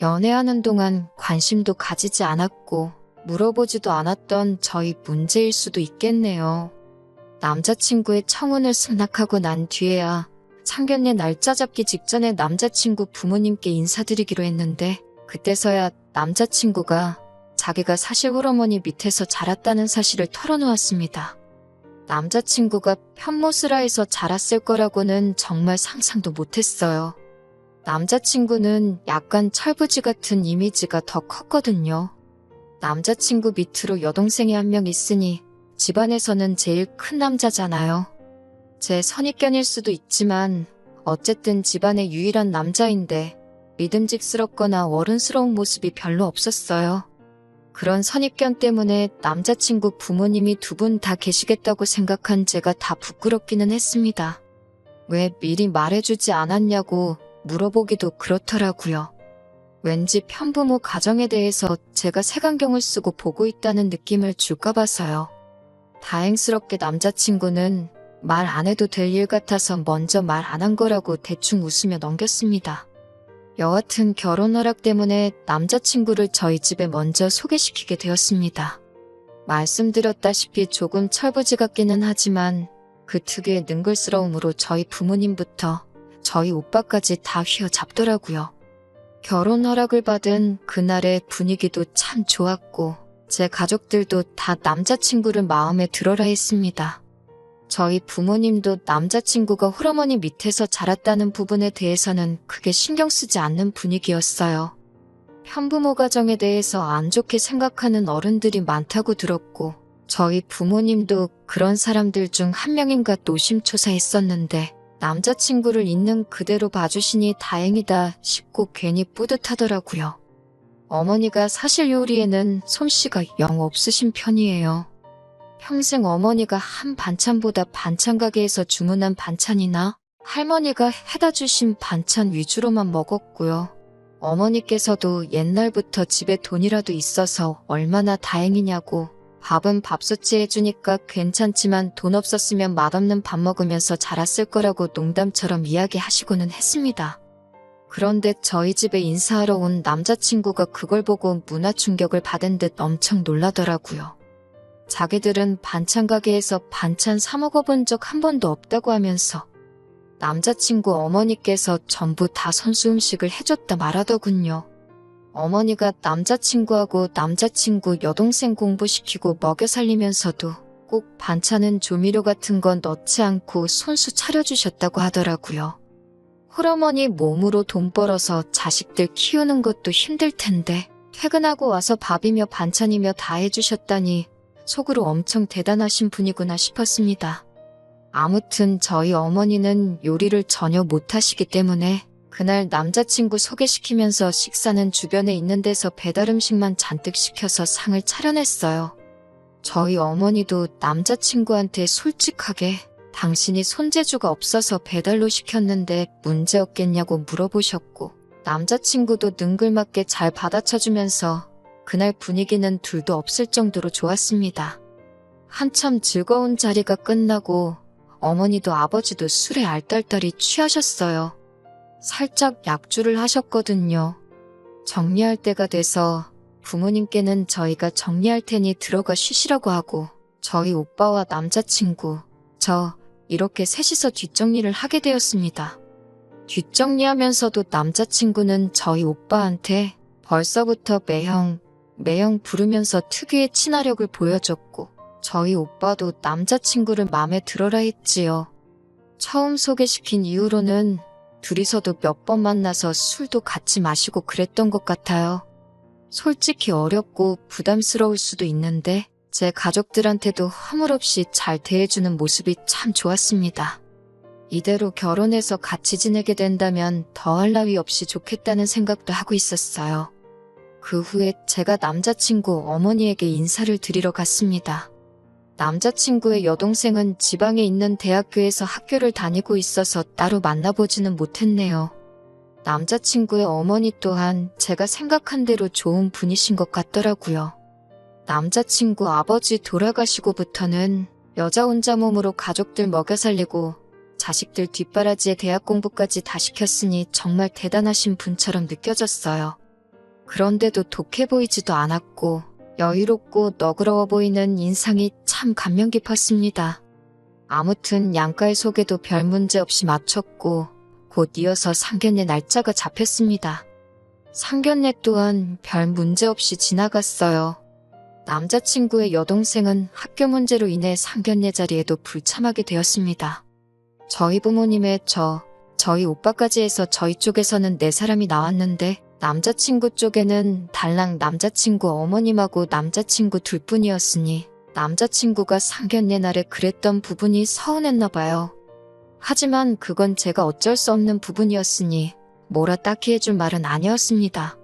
연애하는 동안 관심도 가지지 않았고 물어보지도 않았던 저희 문제일 수도 있겠네요. 남자친구의 청혼을 승낙하고 난 뒤에야 상견례 날짜 잡기 직전에 남자친구 부모님께 인사드리기로 했는데 그때서야 남자친구가 자기가 사실 홀어머니 밑에서 자랐다는 사실을 털어놓았습니다. 남자친구가 편모스라에서 자랐을 거라고는 정말 상상도 못했어요. 남자친구는 약간 철부지 같은 이미지가 더 컸거든요. 남자친구 밑으로 여동생이 한 명 있으니 집안에서는 제일 큰 남자잖아요. 제 선입견일 수도 있지만 어쨌든 집안의 유일한 남자인데 믿음직스럽거나 어른스러운 모습이 별로 없었어요. 그런 선입견 때문에 남자친구 부모님이 두 분 다 계시겠다고 생각한 제가 다 부끄럽기는 했습니다. 왜 미리 말해주지 않았냐고 물어보기도 그렇더라고요. 왠지 편부모 가정에 대해서 제가 색안경을 쓰고 보고 있다는 느낌을 줄까 봐서요. 다행스럽게 남자친구는 말 안 해도 될 일 같아서 먼저 말 안 한 거라고 대충 웃으며 넘겼습니다. 여하튼 결혼 허락 때문에 남자친구를 저희 집에 먼저 소개시키게 되었습니다. 말씀드렸다시피 조금 철부지 같기는 하지만 그 특유의 능글스러움으로 저희 부모님부터 저희 오빠까지 다 휘어잡더라고요. 결혼 허락을 받은 그날의 분위기도 참 좋았고 제 가족들도 다 남자친구를 마음에 들어라 했습니다. 저희 부모님도 남자친구가 홀어머니 밑에서 자랐다는 부분에 대해서는 크게 신경 쓰지 않는 분위기였어요. 편부모 가정에 대해서 안 좋게 생각하는 어른들이 많다고 들었고 저희 부모님도 그런 사람들 중 한 명인가 노심초사했었는데 남자친구를 있는 그대로 봐주시니 다행이다 싶고 괜히 뿌듯하더라고요. 어머니가 사실 요리에는 솜씨가 영 없으신 편이에요. 평생 어머니가 한 반찬보다 반찬 가게에서 주문한 반찬이나 할머니가 해다 주신 반찬 위주로만 먹었고요. 어머니께서도 옛날부터 집에 돈이라도 있어서 얼마나 다행이냐고 밥은 밥솥이 해주니까 괜찮지만 돈 없었으면 맛없는 밥 먹으면서 자랐을 거라고 농담처럼 이야기하시고는 했습니다. 그런데 저희 집에 인사하러 온 남자친구가 그걸 보고 문화 충격을 받은 듯 엄청 놀라더라고요. 자기들은 반찬 가게에서 반찬 사 먹어본 적 한 번도 없다고 하면서 남자친구 어머니께서 전부 다 선수 음식을 해줬다 말하더군요. 어머니가 남자친구하고 남자친구 여동생 공부시키고 먹여 살리면서도 꼭 반찬은 조미료 같은 건 넣지 않고 손수 차려주셨다고 하더라고요. 홀어머니 몸으로 돈 벌어서 자식들 키우는 것도 힘들 텐데 퇴근하고 와서 밥이며 반찬이며 다 해주셨다니 속으로 엄청 대단하신 분이구나 싶었습니다. 아무튼 저희 어머니는 요리를 전혀 못하시기 때문에 그날 남자친구 소개시키면서 식사는 주변에 있는 데서 배달음식만 잔뜩 시켜서 상을 차려냈어요. 저희 어머니도 남자친구한테 솔직하게 당신이 손재주가 없어서 배달로 시켰는데 문제 없겠냐고 물어보셨고 남자친구도 능글맞게 잘 받아쳐주면서 그날 분위기는 둘도 없을 정도로 좋았습니다. 한참 즐거운 자리가 끝나고 어머니도 아버지도 술에 알딸딸이 취하셨어요. 살짝 약주를 하셨거든요. 정리할 때가 돼서 부모님께는 저희가 정리할 테니 들어가 쉬시라고 하고 저희 오빠와 남자친구, 저 이렇게 셋이서 뒷정리를 하게 되었습니다. 뒷정리하면서도 남자친구는 저희 오빠한테 벌써부터 매형 부르면서 특유의 친화력을 보여줬고 저희 오빠도 남자친구를 마음에 들어라 했지요. 처음 소개시킨 이후로는 둘이서도 몇 번 만나서 술도 같이 마시고 그랬던 것 같아요. 솔직히 어렵고 부담스러울 수도 있는데 제 가족들한테도 허물없이 잘 대해주는 모습이 참 좋았습니다. 이대로 결혼해서 같이 지내게 된다면 더할 나위 없이 좋겠다는 생각도 하고 있었어요. 그 후에 제가 남자친구 어머니에게 인사를 드리러 갔습니다. 남자친구의 여동생은 지방에 있는 대학교에서 학교를 다니고 있어서 따로 만나보지는 못했네요. 남자친구의 어머니 또한 제가 생각한 대로 좋은 분이신 것 같더라고요. 남자친구 아버지 돌아가시고부터는 여자 혼자 몸으로 가족들 먹여 살리고 자식들 뒷바라지에 대학 공부까지 다 시켰으니 정말 대단하신 분처럼 느껴졌어요. 그런데도 독해 보이지도 않았고 여유롭고 너그러워 보이는 인상이 참 감명 깊었습니다. 아무튼 양가의 소개도 별 문제 없이 마쳤고 곧 이어서 상견례 날짜가 잡혔습니다. 상견례 또한 별 문제 없이 지나갔어요. 남자친구의 여동생은 학교 문제로 인해 상견례 자리에도 불참하게 되었습니다. 저희 부모님의 저희 오빠까지 해서 저희 쪽에서는 4사람이 나왔는데 남자친구 쪽에는 달랑 남자친구 어머님하고 남자친구 둘뿐이었으니 남자친구가 상견례 날에 그랬던 부분이 서운했나 봐요. 하지만 그건 제가 어쩔 수 없는 부분이었으니 뭐라 딱히 해줄 말은 아니었습니다.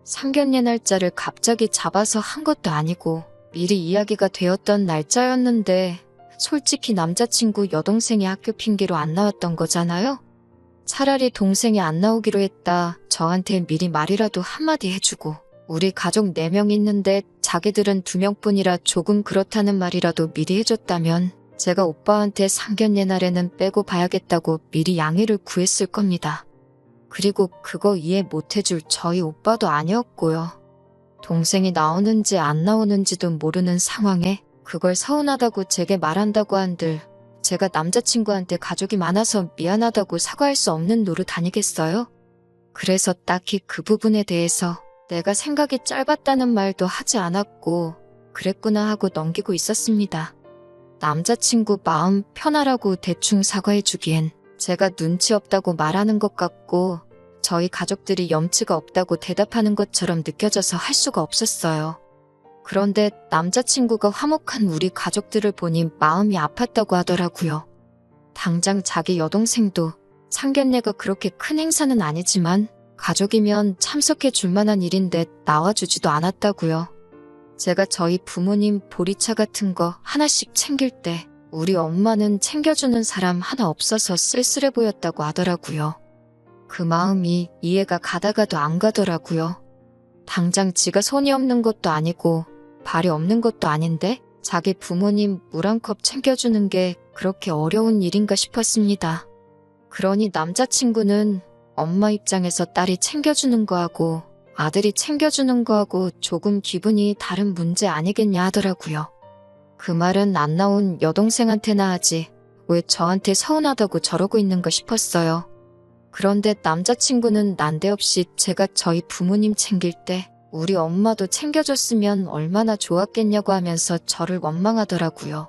상견례 날짜를 갑자기 잡아서 한 것도 아니고 미리 이야기가 되었던 날짜였는데 솔직히 남자친구 여동생이 학교 핑계로 안 나왔던 거잖아요. 차라리 동생이 안 나오기로 했다. 저한테 미리 말이라도 한마디 해주고 우리 가족 4명 있는데 자기들은 2명뿐이라 조금 그렇다는 말이라도 미리 해줬다면 제가 오빠한테 상견례 날에는 빼고 봐야겠다고 미리 양해를 구했을 겁니다. 그리고 그거 이해 못해줄 저희 오빠도 아니었고요. 동생이 나오는지 안 나오는지도 모르는 상황에 그걸 서운하다고 제게 말한다고 한들 제가 남자친구한테 가족이 많아서 미안하다고 사과할 수 없는 노릇 아니겠어요? 그래서 딱히 그 부분에 대해서 내가 생각이 짧았다는 말도 하지 않았고 그랬구나 하고 넘기고 있었습니다. 남자친구 마음 편하라고 대충 사과해주기엔 제가 눈치 없다고 말하는 것 같고 저희 가족들이 염치가 없다고 대답하는 것처럼 느껴져서 할 수가 없었어요. 그런데 남자친구가 화목한 우리 가족들을 보니 마음이 아팠다고 하더라고요. 당장 자기 여동생도 상견례가 그렇게 큰 행사는 아니지만 가족이면 참석해 줄 만한 일인데 나와주지도 않았다고요. 제가 저희 부모님 보리차 같은 거 하나씩 챙길 때 우리 엄마는 챙겨주는 사람 하나 없어서 쓸쓸해 보였다고 하더라고요. 그 마음이 이해가 가다가도 안 가더라고요. 당장 지가 손이 없는 것도 아니고 발이 없는 것도 아닌데 자기 부모님 물 한 컵 챙겨주는 게 그렇게 어려운 일인가 싶었습니다. 그러니 남자친구는 엄마 입장에서 딸이 챙겨주는 거하고 아들이 챙겨주는 거하고 조금 기분이 다른 문제 아니겠냐 하더라고요. 그 말은 안 나온 여동생한테나 하지 왜 저한테 서운하다고 저러고 있는가 싶었어요. 그런데 남자친구는 난데없이 제가 저희 부모님 챙길 때 우리 엄마도 챙겨줬으면 얼마나 좋았겠냐고 하면서 저를 원망하더라고요.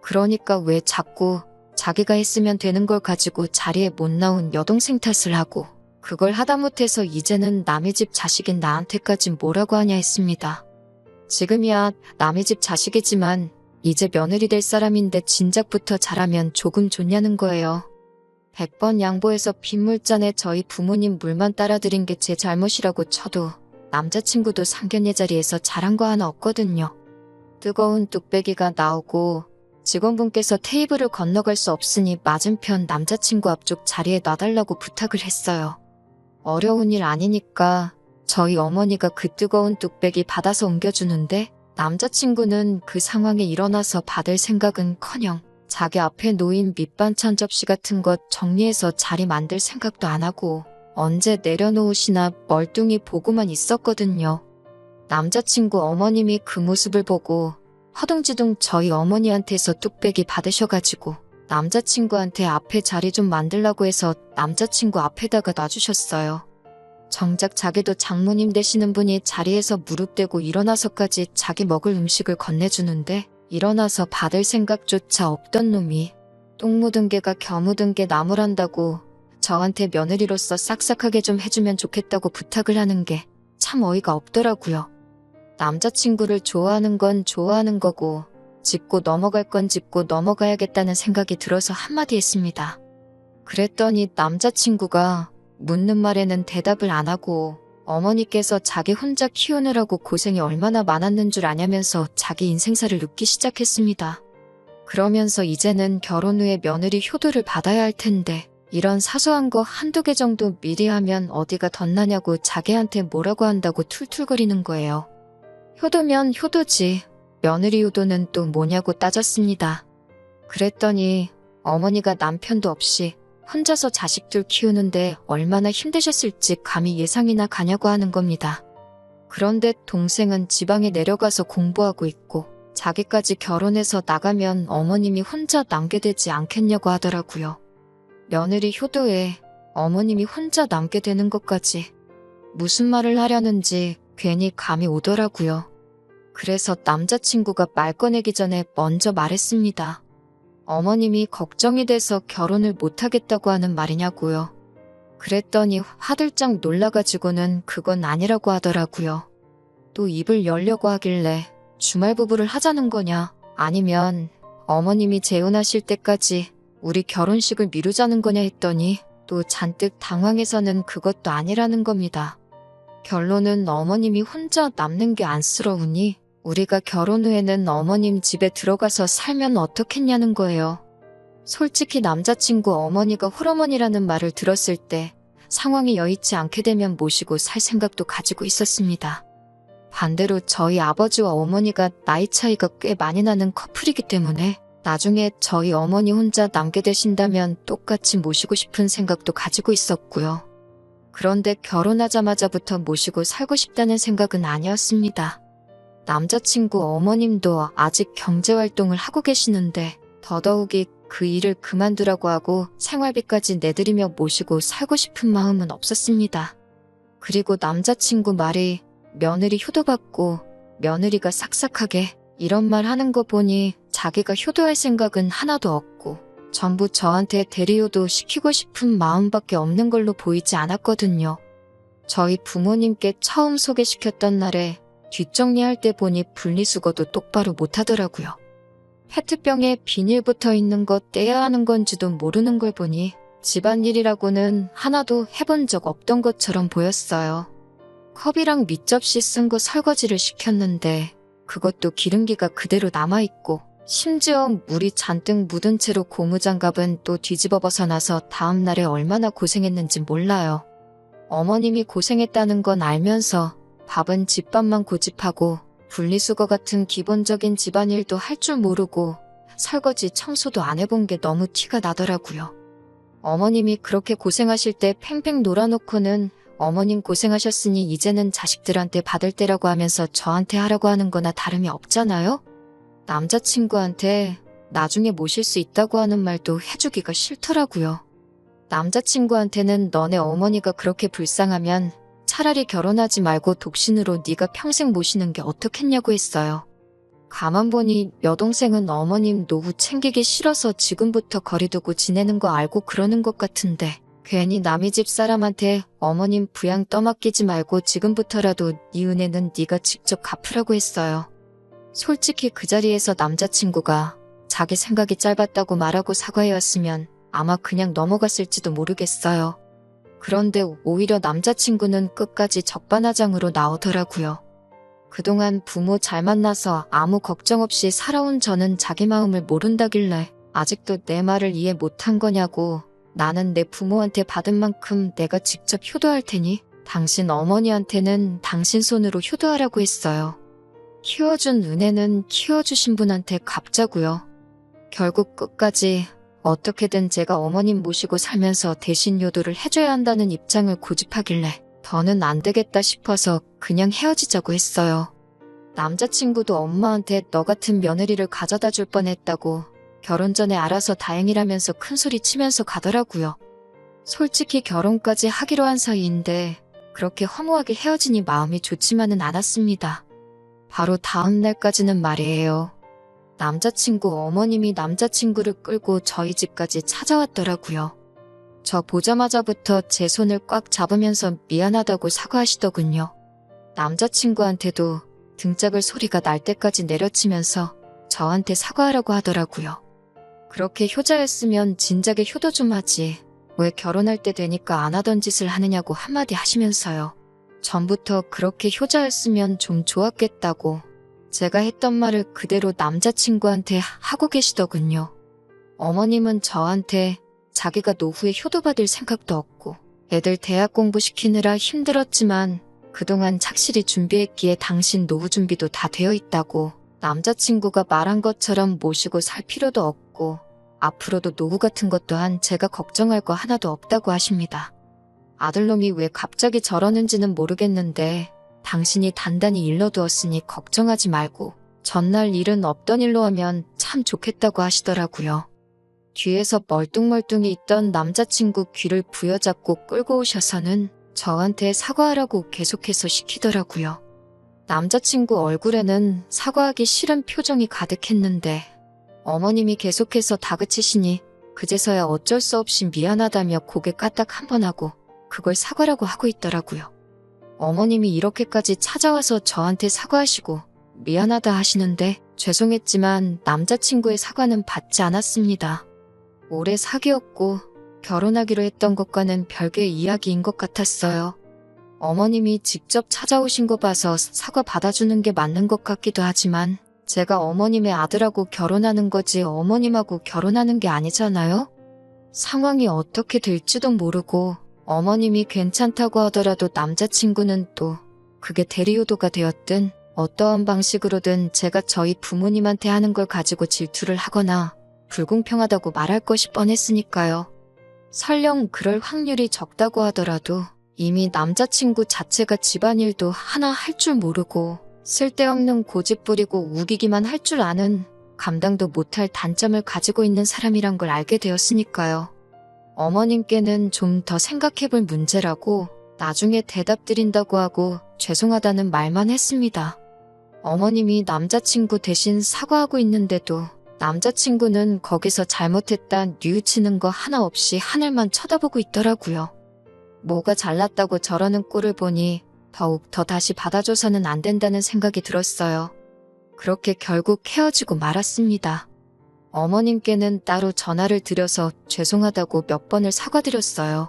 그러니까 왜 자꾸 자기가 했으면 되는 걸 가지고 자리에 못 나온 여동생 탓을 하고 그걸 하다못해서 이제는 남의 집 자식인 나한테까지 뭐라고 하냐 했습니다. 지금이야 남의 집 자식이지만 이제 며느리 될 사람인데 진작부터 잘하면 조금 좋냐는 거예요. 100번 양보해서 빗물잔에 저희 부모님 물만 따라드린 게 제 잘못이라고 쳐도 남자친구도 상견례 자리에서 잘한 거 하나 없거든요. 뜨거운 뚝배기가 나오고 직원분께서 테이블을 건너갈 수 없으니 맞은편 남자친구 앞쪽 자리에 놔달라고 부탁을 했어요. 어려운 일 아니니까 저희 어머니가 그 뜨거운 뚝배기 받아서 옮겨주는데 남자친구는 그 상황에 일어나서 받을 생각은커녕 자기 앞에 놓인 밑반찬 접시 같은 것 정리해서 자리 만들 생각도 안 하고 언제 내려놓으시나 멀뚱히 보고만 있었거든요. 남자친구 어머님이 그 모습을 보고 허둥지둥 저희 어머니한테서 뚝배기 받으셔가지고 남자친구한테 앞에 자리 좀 만들라고 해서 남자친구 앞에다가 놔주셨어요. 정작 자기도 장모님 되시는 분이 자리에서 무릎 대고 일어나서까지 자기 먹을 음식을 건네주는데 일어나서 받을 생각조차 없던 놈이 똥 묻은 개가 겨 묻은 개 나무란다고 저한테 며느리로서 싹싹하게 좀 해주면 좋겠다고 부탁을 하는 게 참 어이가 없더라고요. 남자친구를 좋아하는 건 좋아하는 거고 짚고 넘어갈 건 짚고 넘어가야겠다는 생각이 들어서 한마디 했습니다. 그랬더니 남자친구가 묻는 말에는 대답을 안 하고 어머니께서 자기 혼자 키우느라고 고생이 얼마나 많았는 줄 아냐면서 자기 인생사를 눕기 시작했습니다. 그러면서 이제는 결혼 후에 며느리 효도를 받아야 할 텐데 이런 사소한 거 한두 개 정도 미리 하면 어디가 덧나냐고 자기한테 뭐라고 한다고 툴툴거리는 거예요. 효도면 효도지 며느리 효도는 또 뭐냐고 따졌습니다. 그랬더니 어머니가 남편도 없이 혼자서 자식들 키우는데 얼마나 힘드셨을지 감히 예상이나 가냐고 하는 겁니다. 그런데 동생은 지방에 내려가서 공부하고 있고 자기까지 결혼해서 나가면 어머님이 혼자 남게 되지 않겠냐고 하더라고요. 며느리 효도에 어머님이 혼자 남게 되는 것까지 무슨 말을 하려는지 괜히 감이 오더라고요. 그래서 남자친구가 말 꺼내기 전에 먼저 말했습니다. 어머님이 걱정이 돼서 결혼을 못하겠다고 하는 말이냐고요. 그랬더니 화들짝 놀라가지고는 그건 아니라고 하더라고요. 또 입을 열려고 하길래 주말 부부를 하자는 거냐, 아니면 어머님이 재혼하실 때까지 우리 결혼식을 미루자는 거냐 했더니 또 잔뜩 당황해서는 그것도 아니라는 겁니다. 결론은 어머님이 혼자 남는 게 안쓰러우니 우리가 결혼 후에는 어머님 집에 들어가서 살면 어떻겠냐는 거예요. 솔직히 남자친구 어머니가 홀어머니라는 말을 들었을 때 상황이 여의치 않게 되면 모시고 살 생각도 가지고 있었습니다. 반대로 저희 아버지와 어머니가 나이 차이가 꽤 많이 나는 커플이기 때문에 나중에 저희 어머니 혼자 남게 되신다면 똑같이 모시고 싶은 생각도 가지고 있었고요. 그런데 결혼하자마자부터 모시고 살고 싶다는 생각은 아니었습니다. 남자친구 어머님도 아직 경제활동을 하고 계시는데 더더욱이 그 일을 그만두라고 하고 생활비까지 내드리며 모시고 살고 싶은 마음은 없었습니다. 그리고 남자친구 말이 며느리 효도받고 며느리가 삭삭하게 이런 말 하는 거 보니 자기가 효도할 생각은 하나도 없고 전부 저한테 대리효도 시키고 싶은 마음밖에 없는 걸로 보이지 않았거든요. 저희 부모님께 처음 소개시켰던 날에 뒷정리할 때 보니 분리수거도 똑바로 못하더라고요. 페트병에 비닐 붙어 있는 거 떼야 하는 건지도 모르는 걸 보니 집안일이라고는 하나도 해본 적 없던 것처럼 보였어요. 컵이랑 밑접시 쓴 거 설거지를 시켰는데 그것도 기름기가 그대로 남아있고 심지어 물이 잔뜩 묻은 채로 고무장갑은 또 뒤집어 벗어나서 다음날에 얼마나 고생했는지 몰라요. 어머님이 고생했다는 건 알면서 밥은 집밥만 고집하고 분리수거 같은 기본적인 집안일도 할 줄 모르고 설거지 청소도 안 해본 게 너무 티가 나더라고요. 어머님이 그렇게 고생하실 때 팽팽 놀아놓고는 어머님 고생하셨으니 이제는 자식들한테 받을 때라고 하면서 저한테 하라고 하는 거나 다름이 없잖아요? 남자친구한테 나중에 모실 수 있다고 하는 말도 해주기가 싫더라고요. 남자친구한테는 너네 어머니가 그렇게 불쌍하면 차라리 결혼하지 말고 독신으로 네가 평생 모시는 게 어떻겠냐고 했어요. 가만 보니 여동생은 어머님 노후 챙기기 싫어서 지금부터 거리두고 지내는 거 알고 그러는 것 같은데 괜히 남의 집 사람한테 어머님 부양 떠맡기지 말고 지금부터라도 네 은혜는 네가 직접 갚으라고 했어요. 솔직히 그 자리에서 남자친구가 자기 생각이 짧았다고 말하고 사과해왔으면 아마 그냥 넘어갔을지도 모르겠어요. 그런데 오히려 남자친구는 끝까지 적반하장으로 나오더라고요. 그동안 부모 잘 만나서 아무 걱정 없이 살아온 저는 자기 마음을 모른다길래 아직도 내 말을 이해 못한 거냐고, 나는 내 부모한테 받은 만큼 내가 직접 효도할 테니 당신 어머니한테는 당신 손으로 효도하라고 했어요. 키워준 은혜는 키워주신 분한테 갚자고요. 결국 끝까지 어떻게든 제가 어머님 모시고 살면서 대신 효도를 해줘야 한다는 입장을 고집하길래 더는 안 되겠다 싶어서 그냥 헤어지자고 했어요. 남자친구도 엄마한테 너 같은 며느리를 가져다 줄 뻔했다고 결혼 전에 알아서 다행이라면서 큰소리 치면서 가더라고요. 솔직히 결혼까지 하기로 한 사이인데 그렇게 허무하게 헤어지니 마음이 좋지만은 않았습니다. 바로 다음 날까지는 말이에요. 남자친구 어머님이 남자친구를 끌고 저희 집까지 찾아왔더라고요. 저 보자마자부터 제 손을 꽉 잡으면서 미안하다고 사과하시더군요. 남자친구한테도 등짝을 소리가 날 때까지 내려치면서 저한테 사과하라고 하더라고요. 그렇게 효자였으면 진작에 효도 좀 하지. 왜 결혼할 때 되니까 안 하던 짓을 하느냐고 한마디 하시면서요. 전부터 그렇게 효자였으면 좀 좋았겠다고 제가 했던 말을 그대로 남자친구한테 하고 계시더군요. 어머님은 저한테 자기가 노후에 효도받을 생각도 없고 애들 대학 공부시키느라 힘들었지만 그동안 착실히 준비했기에 당신 노후 준비도 다 되어 있다고, 남자친구가 말한 것처럼 모시고 살 필요도 없고 앞으로도 노후 같은 것 또한 제가 걱정할 거 하나도 없다고 하십니다. 아들놈이 왜 갑자기 저러는지는 모르겠는데 당신이 단단히 일러두었으니 걱정하지 말고 전날 일은 없던 일로 하면 참 좋겠다고 하시더라고요. 뒤에서 멀뚱멀뚱히 있던 남자친구 귀를 부여잡고 끌고 오셔서는 저한테 사과하라고 계속해서 시키더라고요. 남자친구 얼굴에는 사과하기 싫은 표정이 가득했는데 어머님이 계속해서 다그치시니 그제서야 어쩔 수 없이 미안하다며 고개 까딱 한 번 하고 그걸 사과라고 하고 있더라고요. 어머님이 이렇게까지 찾아와서 저한테 사과하시고 미안하다 하시는데 죄송했지만 남자친구의 사과는 받지 않았습니다. 오래 사귀었고 결혼하기로 했던 것과는 별개의 이야기인 것 같았어요. 어머님이 직접 찾아오신 거 봐서 사과 받아주는 게 맞는 것 같기도 하지만 제가 어머님의 아들하고 결혼하는 거지 어머님하고 결혼하는 게 아니잖아요? 상황이 어떻게 될지도 모르고 어머님이 괜찮다고 하더라도 남자친구는 또 그게 대리효도가 되었든 어떠한 방식으로든 제가 저희 부모님한테 하는 걸 가지고 질투를 하거나 불공평하다고 말할 것이 뻔했으니까요. 설령 그럴 확률이 적다고 하더라도 이미 남자친구 자체가 집안일도 하나 할 줄 모르고 쓸데없는 고집 부리고 우기기만 할 줄 아는 감당도 못할 단점을 가지고 있는 사람이란 걸 알게 되었으니까요. 어머님께는 좀 더 생각해볼 문제라고 나중에 대답 드린다고 하고 죄송하다는 말만 했습니다. 어머님이 남자친구 대신 사과하고 있는데도 남자친구는 거기서 잘못했다 뉘우치는 거 하나 없이 하늘만 쳐다보고 있더라고요. 뭐가 잘났다고 저러는 꼴을 보니 더욱 더 다시 받아줘서는 안 된다는 생각이 들었어요. 그렇게 결국 헤어지고 말았습니다. 어머님께는 따로 전화를 드려서 죄송하다고 몇 번을 사과드렸어요.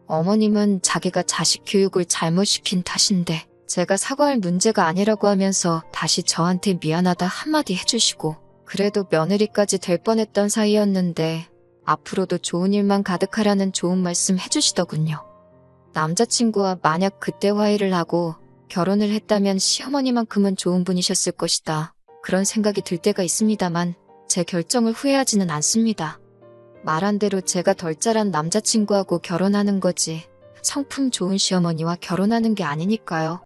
어머님은 자기가 자식 교육을 잘못 시킨 탓인데 제가 사과할 문제가 아니라고 하면서 다시 저한테 미안하다 한마디 해주시고 그래도 며느리까지 될 뻔했던 사이였는데 앞으로도 좋은 일만 가득하라는 좋은 말씀 해주시더군요. 남자친구와 만약 그때 화해를 하고 결혼을 했다면 시어머니만큼은 좋은 분이셨을 것이다. 그런 생각이 들 때가 있습니다만 제 결정을 후회하지는 않습니다. 말한 대로 제가 덜 자란 남자친구하고 결혼하는 거지 성품 좋은 시어머니와 결혼하는 게 아니니까요.